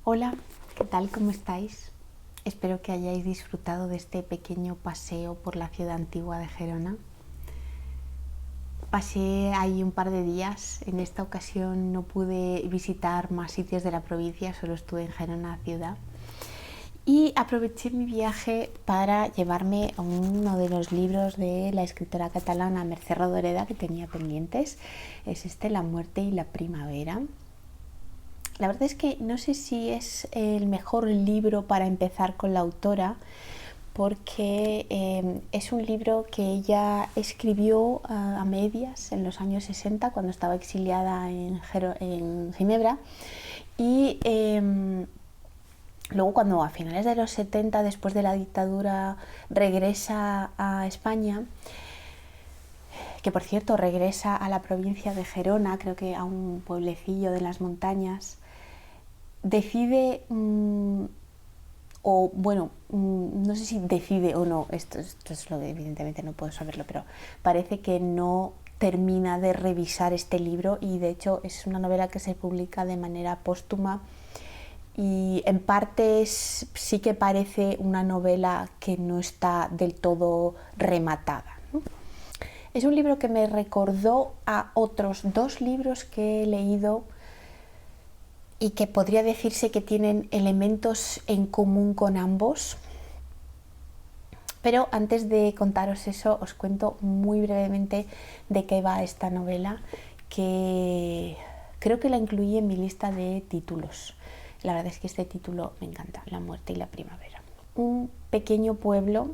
Hola, ¿qué tal? ¿Cómo estáis? Espero que hayáis disfrutado de este pequeño paseo por la ciudad antigua de Gerona. Pasé ahí un par de días. En esta ocasión no pude visitar más sitios de la provincia, solo estuve en Gerona ciudad. Y aproveché mi viaje para llevarme uno de los libros de la escritora catalana Mercè Rodoreda que tenía pendientes. Es La muerte y la primavera. La verdad es que no sé si es el mejor libro para empezar con la autora, porque es un libro que ella escribió a medias en los años 60 cuando estaba exiliada en Ginebra, y luego cuando a finales de los 70, después de la dictadura, regresa a España, que por cierto regresa a la provincia de Gerona, creo que a un pueblecillo de las montañas, decide, o bueno, no sé si decide o no, esto es lo que evidentemente no puedo saberlo, pero parece que no termina de revisar este libro, y de hecho es una novela que se publica de manera póstuma, y en partes sí que parece una novela que no está del todo rematada, ¿no? Es un libro que me recordó a otros dos libros que he leído y que podría decirse que tienen elementos en común con ambos. Pero antes de contaros eso, os cuento muy brevemente de qué va esta novela, que creo que la incluí en mi lista de títulos. La verdad es que este título me encanta, La muerte y la primavera. Un pequeño pueblo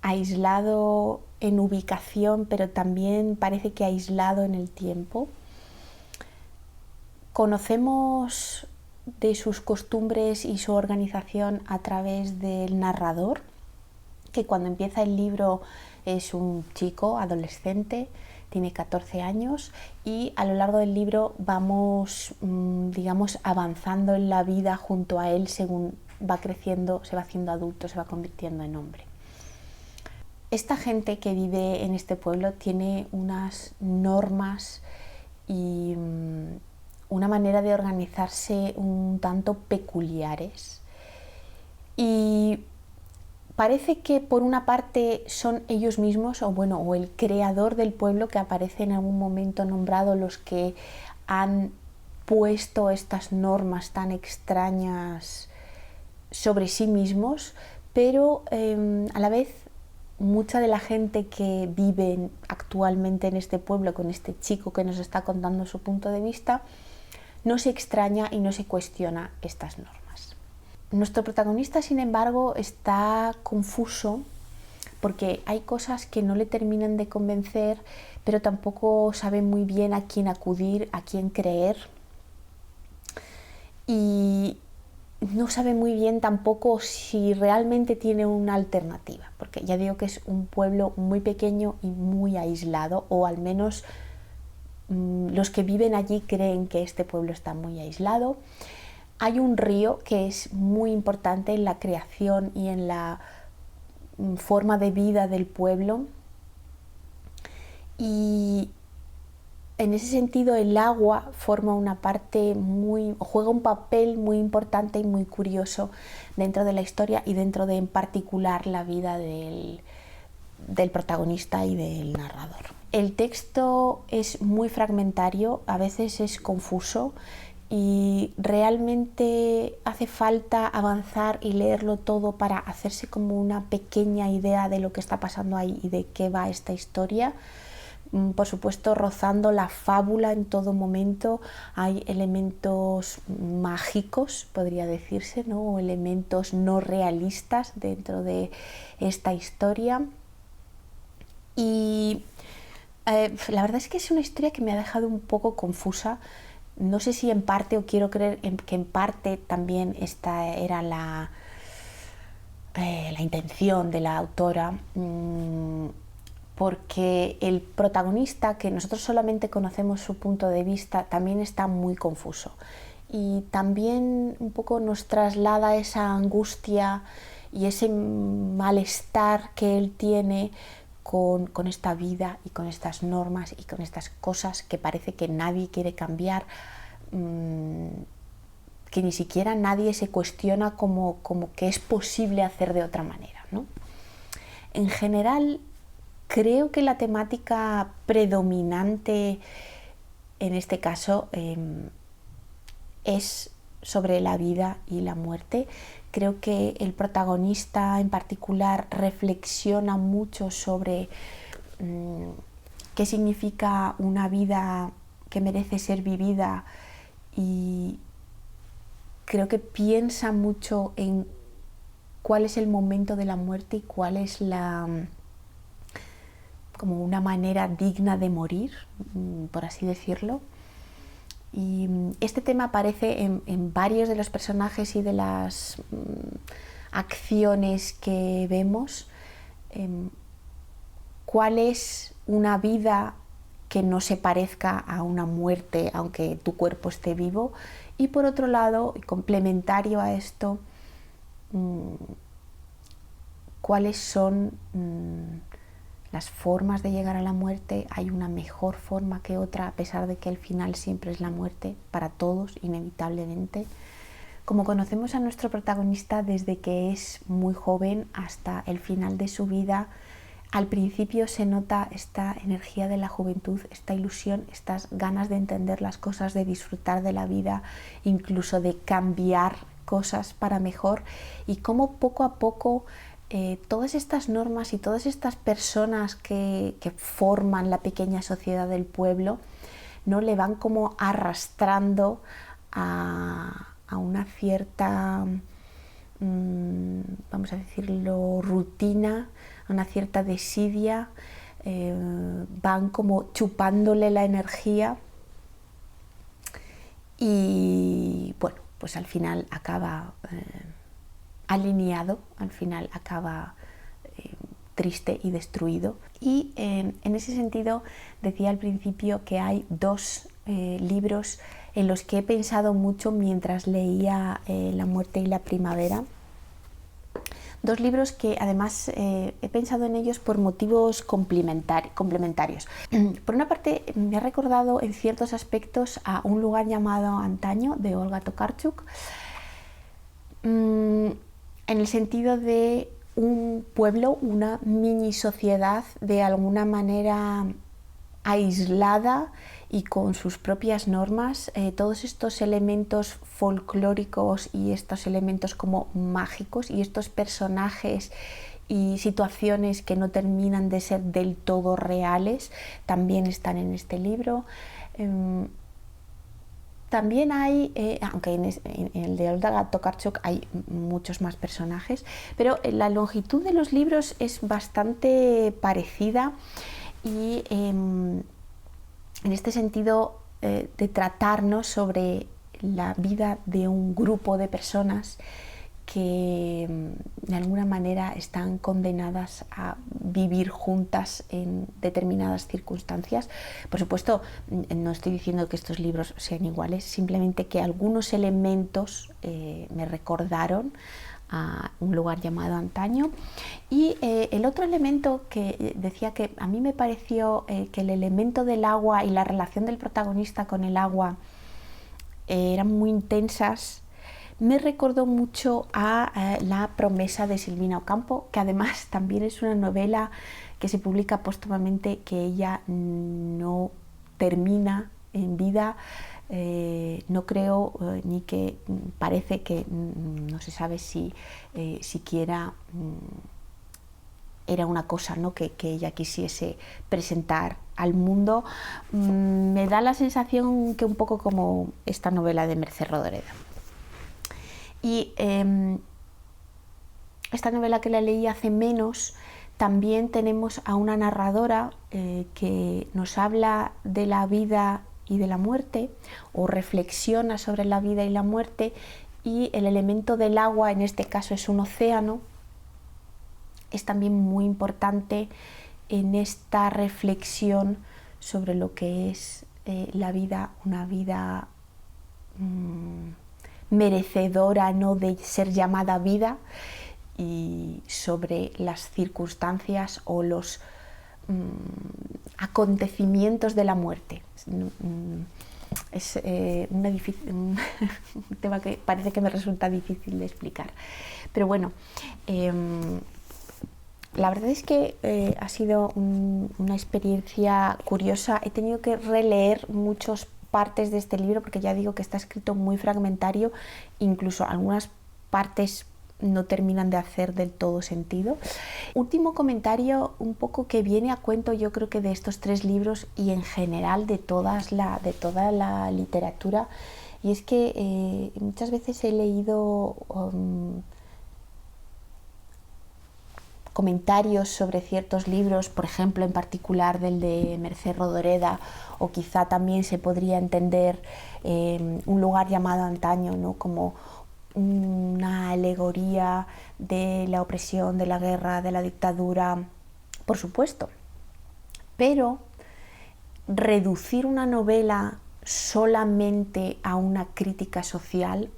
aislado en ubicación, pero también parece que aislado en el tiempo. Conocemos de sus costumbres y su organización a través del narrador, que cuando empieza el libro es un chico adolescente, tiene 14 años, y a lo largo del libro vamos, digamos, avanzando en la vida junto a él según va creciendo, se va haciendo adulto, se va convirtiendo en hombre. Esta gente que vive en este pueblo tiene unas normas y una manera de organizarse un tanto peculiares, y parece que por una parte son ellos mismos o el creador del pueblo, que aparece en algún momento nombrado, los que han puesto estas normas tan extrañas sobre sí mismos, pero a la vez mucha de la gente que vive actualmente en este pueblo con este chico que nos está contando su punto de vista no se extraña y no se cuestiona estas normas. Nuestro protagonista, sin embargo, está confuso porque hay cosas que no le terminan de convencer, pero tampoco sabe muy bien a quién acudir, a quién creer, y no sabe muy bien tampoco si realmente tiene una alternativa, porque ya digo que es un pueblo muy pequeño y muy aislado, o al menos los que viven allí creen que este pueblo está muy aislado. Hay un río que es muy importante en la creación y en la forma de vida del pueblo, y en ese sentido el agua forma una parte juega un papel muy importante y muy curioso dentro de la historia y dentro de en particular la vida del protagonista y del narrador. El texto es muy fragmentario, a veces es confuso, y realmente hace falta avanzar y leerlo todo para hacerse como una pequeña idea de lo que está pasando ahí y de qué va esta historia. Por supuesto, rozando la fábula en todo momento. Hay elementos mágicos, podría decirse, ¿no? O elementos no realistas dentro de esta historia. Y la verdad es que es una historia que me ha dejado un poco confusa. No sé si en parte, o quiero creer que en parte también esta era la intención de la autora, porque el protagonista, que nosotros solamente conocemos su punto de vista, también está muy confuso, y también un poco nos traslada esa angustia y ese malestar que él tiene con esta vida y con estas normas y con estas cosas que parece que nadie quiere cambiar, que ni siquiera nadie se cuestiona como que es posible hacer de otra manera, ¿no? En general, creo que la temática predominante en este caso es sobre la vida y la muerte. Creo que el protagonista en particular reflexiona mucho sobre qué significa una vida que merece ser vivida, y creo que piensa mucho en cuál es el momento de la muerte y cuál es como una manera digna de morir, por así decirlo. Y este tema aparece en varios de los personajes y de las acciones que vemos. ¿Cuál es una vida que no se parezca a una muerte, aunque tu cuerpo esté vivo? Y por otro lado, complementario a esto, ¿cuáles son las formas de llegar a la muerte? ¿Hay una mejor forma que otra, a pesar de que el final siempre es la muerte para todos, inevitablemente? Como conocemos a nuestro protagonista desde que es muy joven hasta el final de su vida, al principio se nota esta energía de la juventud, esta ilusión, estas ganas de entender las cosas, de disfrutar de la vida, incluso de cambiar cosas para mejor, y cómo poco a poco todas estas normas y todas estas personas que forman la pequeña sociedad del pueblo, ¿no?, le van como arrastrando a una cierta, vamos a decirlo, rutina, a una cierta desidia, van como chupándole la energía, y bueno, pues al final acaba alineado, al final acaba triste y destruido. Y en ese sentido decía al principio que hay dos libros en los que he pensado mucho mientras leía La muerte y la primavera. Dos libros que además he pensado en ellos por motivos complementarios. Por una parte, me ha recordado en ciertos aspectos a Un lugar llamado Antaño, de Olga Tokarczuk, en el sentido de un pueblo, una mini sociedad de alguna manera aislada y con sus propias normas. Todos estos elementos folclóricos y estos elementos como mágicos y estos personajes y situaciones que no terminan de ser del todo reales también están en este libro. También hay, aunque en el de Olga Tokarczuk hay muchos más personajes, pero la longitud de los libros es bastante parecida, y en este sentido de tratarnos sobre la vida de un grupo de personas que de alguna manera están condenadas a vivir juntas en determinadas circunstancias. Por supuesto, no estoy diciendo que estos libros sean iguales, simplemente que algunos elementos me recordaron a Un lugar llamado Antaño. Y el otro elemento que decía que a mí me pareció que el elemento del agua y la relación del protagonista con el agua eran muy intensas, me recordó mucho a La promesa de Silvina Ocampo, que además también es una novela que se publica póstumamente, que ella no termina en vida. No creo ni que parece que no se sabe si siquiera era una cosa, ¿no?, que ella quisiese presentar al mundo. Me da la sensación que un poco como esta novela de Mercè Rodoreda. Y esta novela, que la leí hace menos, también tenemos a una narradora que nos habla de la vida y de la muerte, o reflexiona sobre la vida y la muerte, y el elemento del agua, en este caso es un océano, es también muy importante en esta reflexión sobre lo que es la vida, una vida merecedora, no de ser llamada vida, y sobre las circunstancias o los acontecimientos de la muerte. es un tema que parece que me resulta difícil de explicar. Pero bueno, la verdad es que ha sido una experiencia curiosa. He tenido que releer muchas partes de este libro porque ya digo que está escrito muy fragmentario, incluso algunas partes no terminan de hacer del todo sentido. Último comentario un poco que viene a cuento, yo creo que de estos 3 libros y en general de toda la literatura, y es que muchas veces he leído comentarios sobre ciertos libros, por ejemplo en particular del de Mercè Rodoreda, o quizá también se podría entender Un lugar llamado antaño, ¿no?, como una alegoría de la opresión, de la guerra, de la dictadura, por supuesto. Pero reducir una novela solamente a una crítica social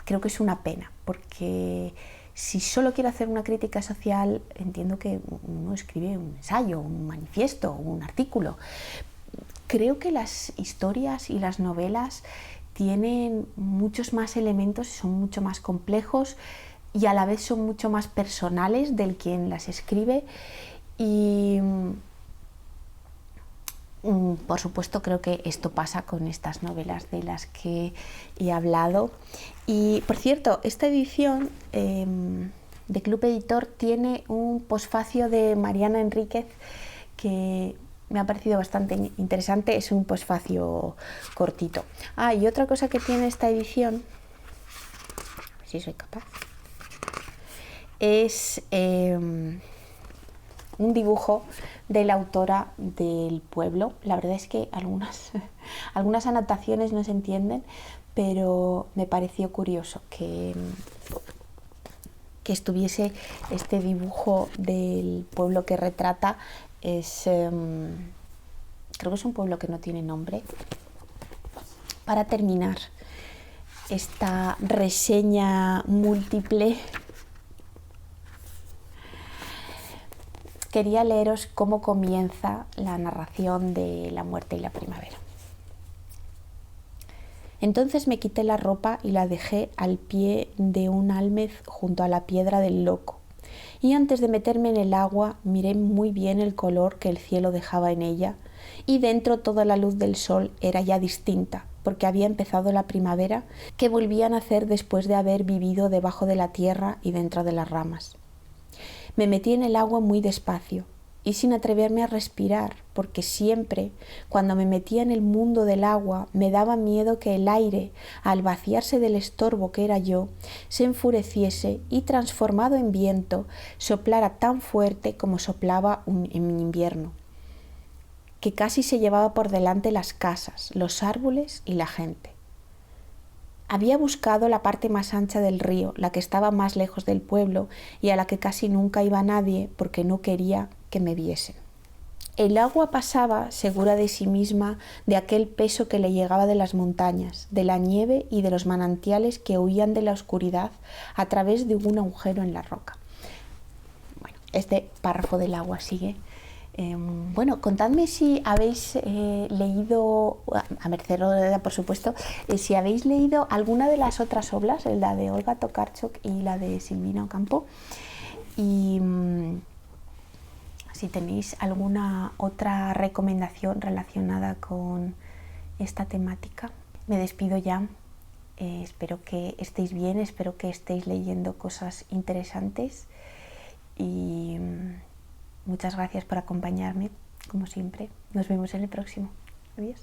creo que es una pena, porque si solo quiero hacer una crítica social, entiendo que uno escribe un ensayo, un manifiesto, un artículo. Creo que las historias y las novelas tienen muchos más elementos y son mucho más complejos y a la vez son mucho más personales del quien las escribe, y por supuesto creo que esto pasa con estas novelas de las que he hablado. Y por cierto, esta edición de Club Editor tiene un posfacio de Mariana Enríquez que me ha parecido bastante interesante. Es un posfacio cortito. Y otra cosa que tiene esta edición, a ver si soy capaz, es un dibujo de la autora del pueblo. La verdad es que algunas anotaciones no se entienden, pero me pareció curioso que estuviese este dibujo del pueblo que retrata. Creo que es un pueblo que no tiene nombre. Para terminar esta reseña múltiple, quería leeros cómo comienza la narración de La muerte y la primavera. Entonces me quité la ropa y la dejé al pie de un álmez junto a la piedra del loco, y antes de meterme en el agua miré muy bien el color que el cielo dejaba en ella, y dentro toda la luz del sol era ya distinta, porque había empezado la primavera, que volvía a nacer después de haber vivido debajo de la tierra y dentro de las ramas. Me metí en el agua muy despacio y sin atreverme a respirar, porque siempre, cuando me metía en el mundo del agua, me daba miedo que el aire, al vaciarse del estorbo que era yo, se enfureciese y, transformado en viento, soplara tan fuerte como soplaba en invierno, que casi se llevaba por delante las casas, los árboles y la gente. Había buscado la parte más ancha del río, la que estaba más lejos del pueblo y a la que casi nunca iba nadie porque no quería que me viesen. El agua pasaba, segura de sí misma, de aquel peso que le llegaba de las montañas, de la nieve y de los manantiales que huían de la oscuridad a través de un agujero en la roca. Bueno, este párrafo del agua sigue. Bueno, contadme si habéis leído, a Mercè Rodoreda por supuesto, si habéis leído alguna de las otras obras, la de Olga Tokarczuk y la de Silvina Ocampo, y si tenéis alguna otra recomendación relacionada con esta temática. Me despido ya, espero que estéis bien, espero que estéis leyendo cosas interesantes y muchas gracias por acompañarme, como siempre. Nos vemos en el próximo. Adiós.